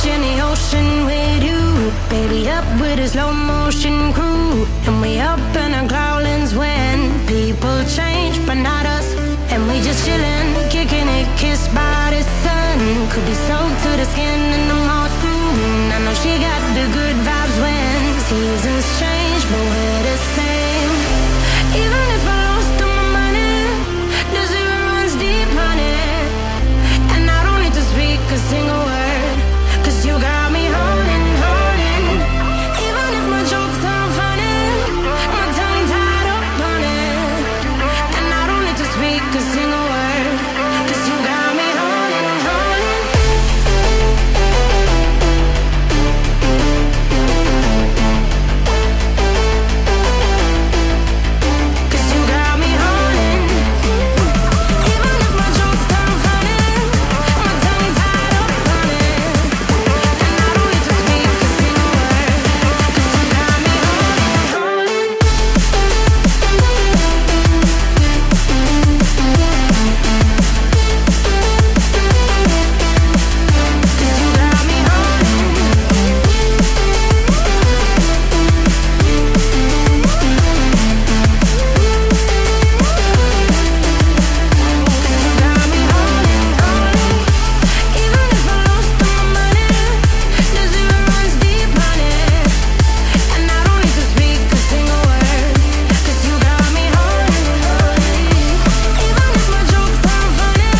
in the ocean with you, baby, up with a slow motion crew. And we up in our growlings when people change, but not us. And we just chillin', kicking it, kissed by the sun. Could be soaked to the skin in the moss soon. I know she got the good vibes when seasons change, but we're the same. Even if I lost all my money, the zero runs deep, honey. And I don't need to speak a single word, 'cause you got me holding, holding. Even if my jokes aren't funny, my tongue tied up on it. And I don't need to speak a single word, 'cause you got me holding, holding. 'Cause you got me holding. Even if my jokes aren't funny, my tongue tied up on it. And I don't need to speak a single word, 'cause you got me holding, holding. 'Cause you got me holding. Got me holding, holding. Even if I lost all my money, the zero runs deep, honey. And I don't need to speak a single word, 'cause you got me holding, holding. Even if my jokes aren't funny,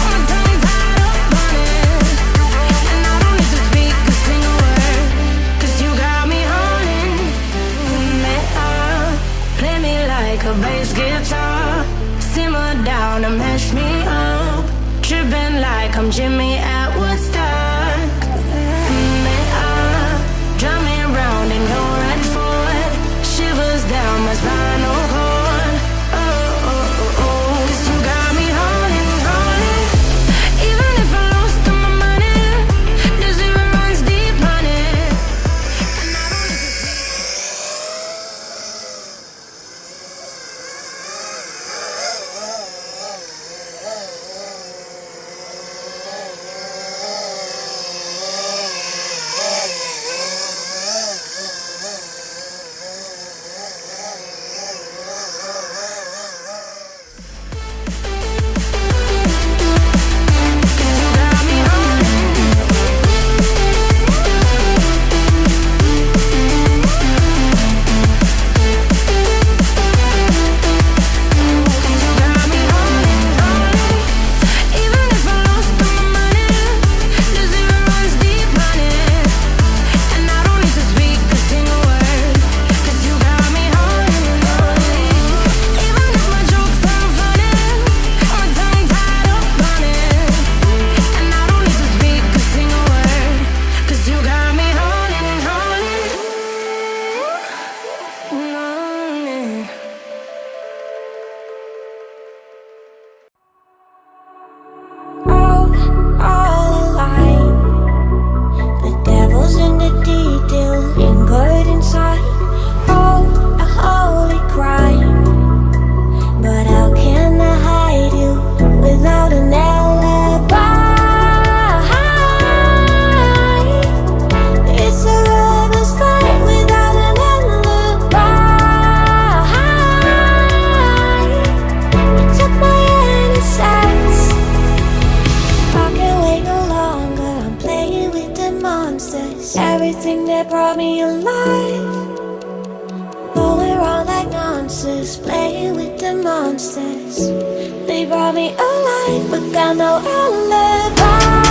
my tongue tied up on it. And I don't need to speak a single word, 'cause you got me holding. Play me like a bass guitar, simmer down and mash me up, tripping like I'm Jimmy at Woodstock. Drum me round in your red Ford, shivers down my spinal cord. Oh, oh, oh, oh. 'Cause you got me holding, holding. Even if I lost all my money, the zero runs deep, honey. And I don't need to everything that brought me alive. Going around like nonsense, playing with the monsters. They brought me alive, but got no alibi.